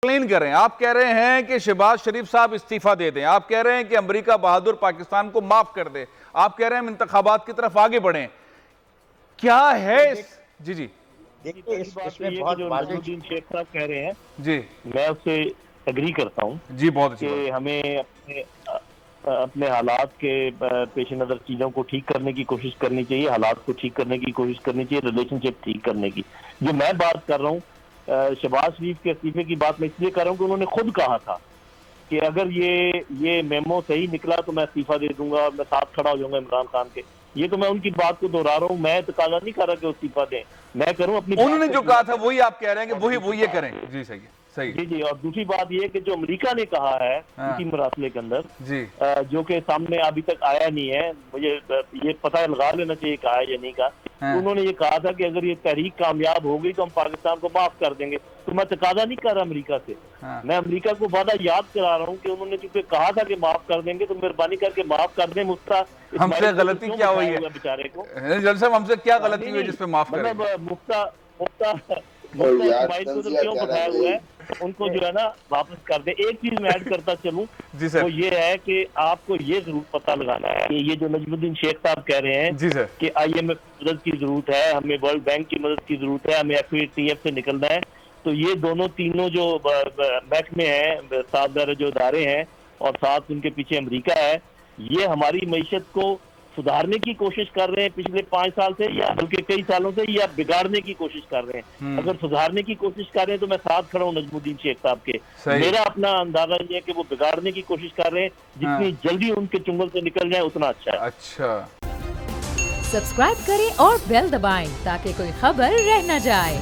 Explain करें। आप कह रहे हैं कि शहबाज शरीफ साहब इस्तीफा दे दें, आप कह रहे हैं कि अमेरिका बहादुर पाकिस्तान को माफ कर दे, आप कह रहे हैं हम इंतखाबात की तरफ आगे बढ़ें, क्या है जी जी देखिए इसमें बहुत जो नजमुद्दीन शेख साहब कह रहे हैं जी, मैं उससे एग्री करता हूँ जी, बहुत अच्छी कि बात। हमें अपने हालात के पेश नज़र चीज़ों को ठीक करने की कोशिश करनी चाहिए, हालात को ठीक करने की कोशिश करनी चाहिए, रिलेशनशिप ठीक करने की। जो मैं बात कर रहा हूँ शहबाज शरीफ के इस्तीफे की बात मैं इसलिए कर रहा हूँ कि उन्होंने खुद कहा था कि अगर ये मेमो सही निकला तो मैं इस्तीफा दे दूंगा और मैं साथ खड़ा हो जाऊंगा इमरान खान के। ये तो मैं उनकी बात को दोहरा रहा हूँ, मैं तकाजा नहीं कर रहा कि इस्तीफा दें, मैं करूँ अपनी उन्होंने जो कहा था वही आप कह रहे हैं कि वही वो ये करें। जी सही है, सही जी जी। और दूसरी बात ये कि जो अमेरिका ने कहा है इसी मरासले के अंदर जी, जो कि सामने अभी तक आया नहीं है, मुझे ये पता लगा लेना चाहिए कहा है या नहीं कहा। तो उन्होंने ये कहा था कि अगर ये तहरीक कामयाब हो गई तो हम पाकिस्तान को माफ कर देंगे। तो मैं तकाजा नहीं कर रहा अमेरिका से, मैं अमेरिका को वादा याद करा रहा हूँ कि उन्होंने चूंकि कहा था कि माफ कर देंगे तो मेहरबानी करके माफ कर दें। मुफ्ता हमसे गलती क्या हुई है बेचारे को, जल साहब, हमसे क्या गलती हुई जिसपे माफ करें? मतलब मुफ्ता मुफ्ता इस्माइल को तो क्यों बताया हुआ है, उनको जो है ना वापस कर दे। एक चीज मैं ऐड करता चलूं वो ये है कि आपको ये जरूर पता लगाना है कि ये जो नजमुद्दीन शेख साहब कह रहे हैं जी सर कि IMF की मदद की जरूरत है, हमें वर्ल्ड बैंक की मदद की जरूरत है, हमें FATF से निकलना है। तो ये दोनों तीनों जो महकमे हैं, साथ जो इदारे हैं और साथ उनके पीछे अमेरिका है, ये हमारी मईशत को सुधारने की कोशिश कर रहे हैं पिछले 5 साल से या बल्कि कई सालों से, या बिगाड़ने की कोशिश कर रहे हैं। अगर सुधारने की कोशिश कर रहे हैं तो मैं साथ खड़ा हूँ नजमुद्दीन शेख साहब के। मेरा अपना अंदाजा ये है कि वो बिगाड़ने की कोशिश कर रहे हैं, जितनी जल्दी उनके चुंगल से निकल जाए उतना अच्छा है। अच्छा, सब्सक्राइब करें और बेल दबाएं ताकि कोई खबर रह न जाए।